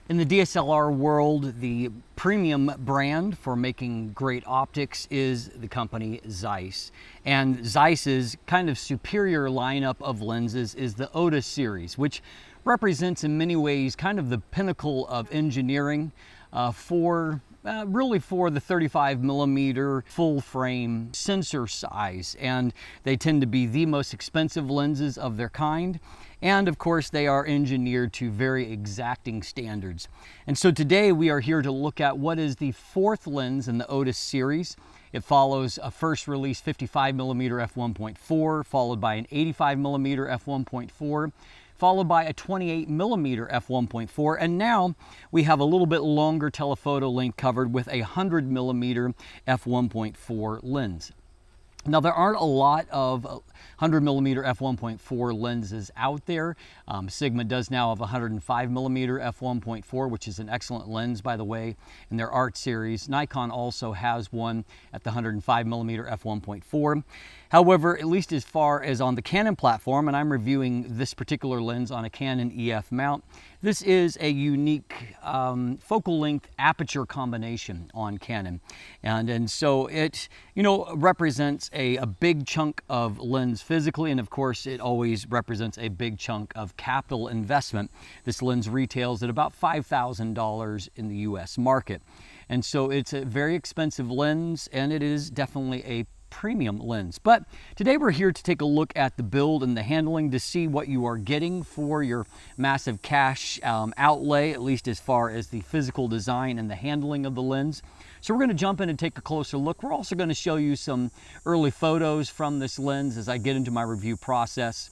In the DSLR world, the premium brand for making great optics is the company Zeiss. And Zeiss's kind of superior lineup of lenses is the Otus series, which represents in many ways kind of the pinnacle of engineering really for the 35mm full frame sensor size. And they tend to be the most expensive lenses of their kind. And of course, they are engineered to very exacting standards. And so today we are here to look at what is the fourth lens in the Otus series. It follows a first release 55mm f1.4, followed by an 85mm f1.4, followed by a 28mm f1.4, and now we have a little bit longer telephoto length covered with a 100mm f1.4 lens. Now, there aren't a lot of 100mm f1.4 lenses out there. Sigma does now have a 105mm f1.4, which is an excellent lens, by the way, in their art series. Nikon also has one at the 105mm f1.4. However, at least as far as on the Canon platform, and I'm reviewing this particular lens on a Canon EF mount, this is a unique focal length aperture combination on Canon. And so it, represents a big chunk of lens physically, and of course it always represents a big chunk of capital investment. This lens retails at about $5,000 in the US market. And so it's a very expensive lens, and it is definitely a premium lens. But today we're here to take a look at the build and the handling to see what you are getting for your massive cash outlay, at least as far as the physical design and the handling of the lens. So we're going to jump in and take a closer look. We're also going to show you some early photos from this lens as I get into my review process.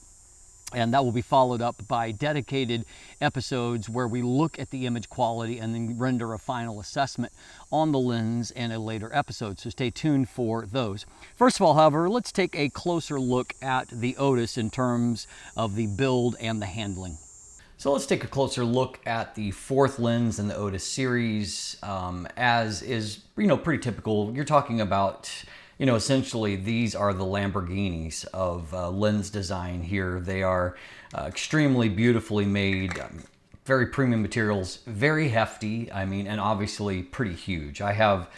And that will be followed up by dedicated episodes where we look at the image quality and then render a final assessment on the lens in a later episode. So stay tuned for those. First of all, however, let's take a closer look at the Otus in terms of the build and the handling. So let's take a closer look at the fourth lens in the Otus series. As is, pretty typical, you're talking about essentially these are the Lamborghinis of lens design here. They are extremely beautifully made, very premium materials, very hefty, and obviously pretty huge. I have,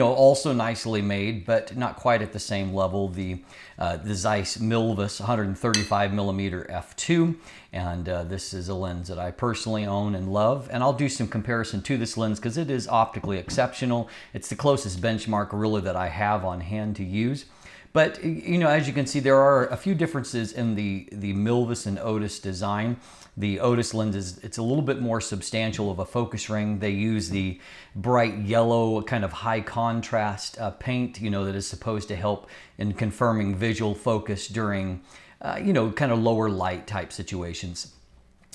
also nicely made, but not quite at the same level, the Zeiss Milvus 135mm f2. And this is a lens that I personally own and love. And I'll do some comparison to this lens because it is optically exceptional. It's the closest benchmark really that I have on hand to use. But, as you can see, there are a few differences in the Milvus and Otus design. The Otus lens it's a little bit more substantial of a focus ring. They use the bright yellow kind of high contrast paint, that is supposed to help in confirming visual focus during, kind of lower light type situations.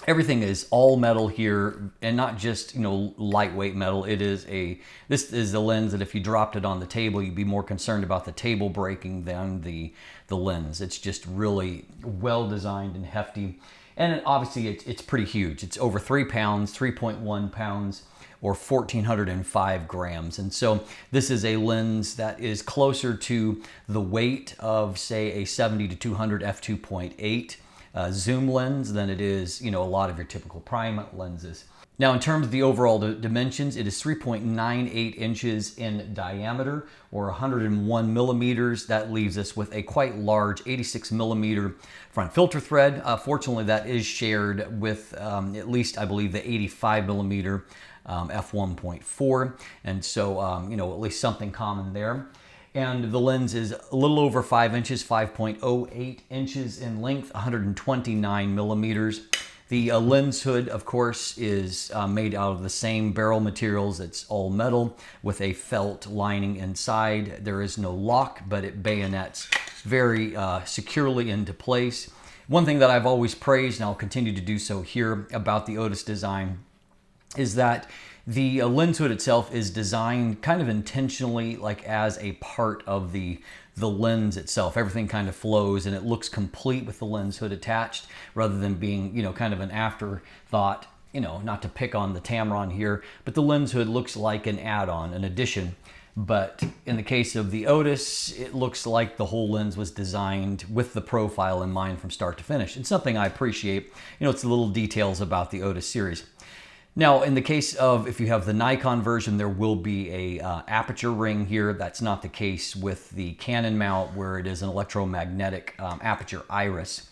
Everything is all metal here, and not just, lightweight metal. This is a lens that if you dropped it on the table, you'd be more concerned about the table breaking than the lens. It's just really well designed and hefty. And obviously it's pretty huge. It's over 3 pounds, 3.1 pounds, or 1,405 grams. And so this is a lens that is closer to the weight of, say, a 70-200 f2.8 zoom lens than it is, a lot of your typical prime lenses. Now, in terms of the overall dimensions, it is 3.98 inches in diameter, or 101 millimeters. That leaves us with a quite large 86mm front filter thread. Fortunately, that is shared with at least, I believe, the 85mm f1.4. And so, at least something common there. And the lens is a little over 5 inches, 5.08 inches in length, 129 millimeters. The lens hood, of course, is made out of the same barrel materials. It's all metal with a felt lining inside. There is no lock, but it bayonets very securely into place. One thing that I've always praised, and I'll continue to do so here about the Otus design, is that the lens hood itself is designed kind of intentionally like as a part of the lens itself. Everything kind of flows and it looks complete with the lens hood attached rather than being, kind of an afterthought, not to pick on the Tamron here, but the lens hood looks like an add-on, an addition. But in the case of the Otus, it looks like the whole lens was designed with the profile in mind from start to finish. It's something I appreciate. It's the little details about the Otus series. Now, in the case of if you have the Nikon version, there will be a aperture ring here. That's not the case with the Canon mount, where it is an electromagnetic aperture iris.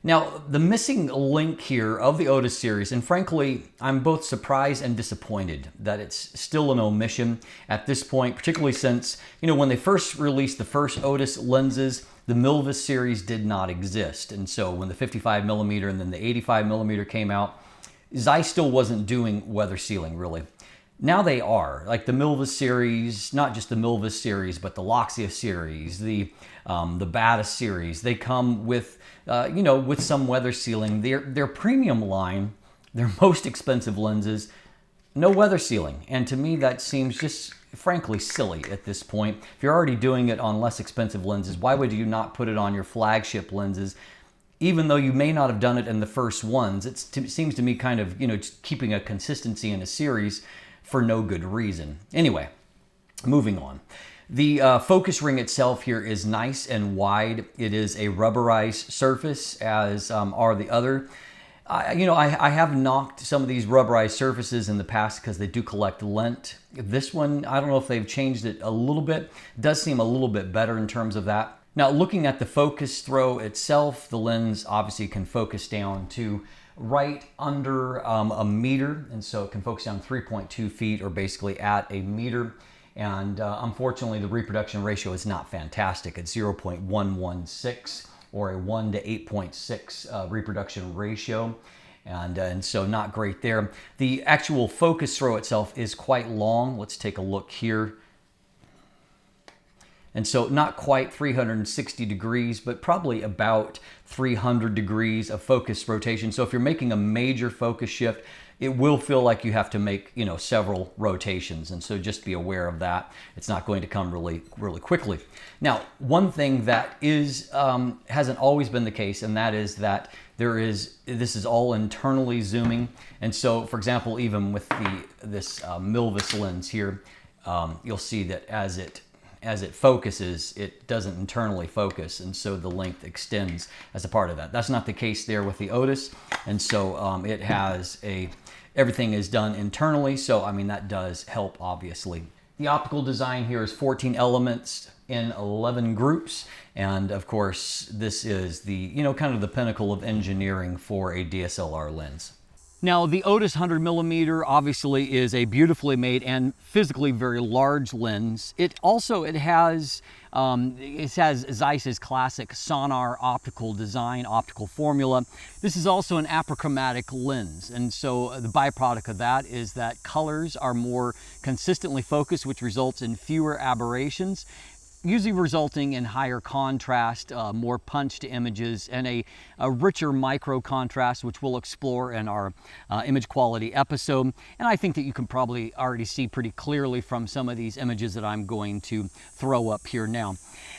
Now, the missing link here of the Otus series, and frankly, I'm both surprised and disappointed that it's still an omission at this point, particularly since, when they first released the first Otus lenses, the Milvus series did not exist. And so when the 55mm and then the 85mm came out, Zeiss still wasn't doing weather sealing, really. Now they are. Like the Milvus series, not just the Milvus series, but the Loxia series, the Bata series, they come with, with some weather sealing. Their premium line, their most expensive lenses, no weather sealing. And to me, that seems just frankly silly at this point. If you're already doing it on less expensive lenses, why would you not put it on your flagship lenses? Even though you may not have done it in the first ones, it seems to me kind of, just keeping a consistency in a series for no good reason. Anyway, moving on. The focus ring itself here is nice and wide. It is a rubberized surface, as are the other. I have knocked some of these rubberized surfaces in the past because they do collect lint. This one, I don't know if they've changed it a little bit. It does seem a little bit better in terms of that. Now, looking at the focus throw itself, the lens obviously can focus down to right under a meter, and so it can focus down 3.2 feet, or basically at a meter. And unfortunately, the reproduction ratio is not fantastic. It's 0.116, or a 1 to 8.6 reproduction ratio. And so not great there. The actual focus throw itself is quite long. Let's take a look here. And so not quite 360 degrees, but probably about 300 degrees of focus rotation. So if you're making a major focus shift, it will feel like you have to make, several rotations. And so just be aware of that. It's not going to come really, really quickly. Now, one thing that hasn't always been the case, and that is that this is all internally zooming. And so, for example, even with this Milvus lens here, you'll see that as it focuses, it doesn't internally focus, and so the length extends as a part of that. That's not the case there with the Otus, and so it has everything is done internally, so I mean that does help, obviously. The optical design here is 14 elements in 11 groups, and of course this is the kind of the pinnacle of engineering for a DSLR lens. Now, the Otus 100mm obviously is a beautifully made and physically very large lens. It has Zeiss's classic Sonnar optical design, optical formula. This is also an apochromatic lens, and so the byproduct of that is that colors are more consistently focused, which results in fewer aberrations, usually resulting in higher contrast, more punch to images, and a richer micro contrast, which we'll explore in our image quality episode. And I think that you can probably already see pretty clearly from some of these images that I'm going to throw up here now.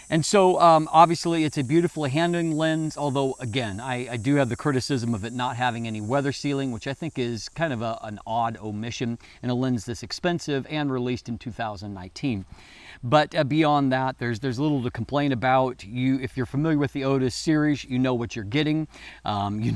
And so obviously it's a beautifully handling lens, although again, I do have the criticism of it not having any weather sealing, which I think is kind of an odd omission in a lens this expensive and released in 2019. But beyond that, there's little to complain about. If you're familiar with the Otus series, you know what you're getting. You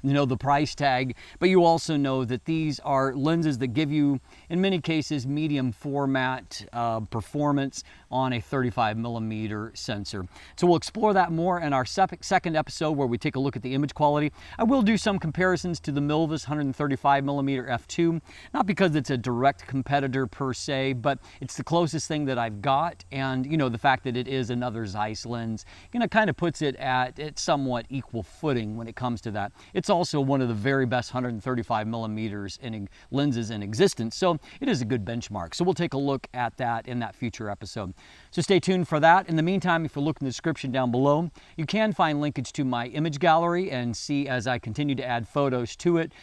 know the price tag, but you also know that these are lenses that give you, in many cases, medium format performance on a 35mm sensor. So we'll explore that more in our second episode, where we take a look at the image quality. I will do some comparisons to the Milvus 135mm F2, not because it's a direct competitor per se, but it's the closest thing that I've got, and the fact that it is another Zeiss lens kind of puts it at somewhat equal footing when it comes to that. It's also one of the very best 135mm lenses in existence, so it is a good benchmark. So we'll take a look at that in that future episode. So stay tuned for that. In the meantime, if you look in the description down below, you can find linkage to my image gallery and see as I continue to add photos to it.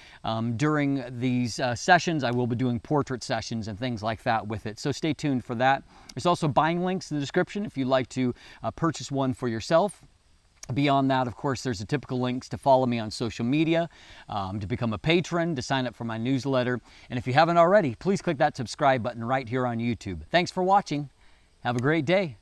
During these sessions, I will be doing portrait sessions and things like that with it, so stay tuned for that. There's also buying links in the description if you'd like to purchase one for yourself. Beyond that, of course, there's the typical links to follow me on social media, to become a patron, to sign up for my newsletter. And if you haven't already, please click that subscribe button right here on YouTube. Thanks for watching. Have a great day.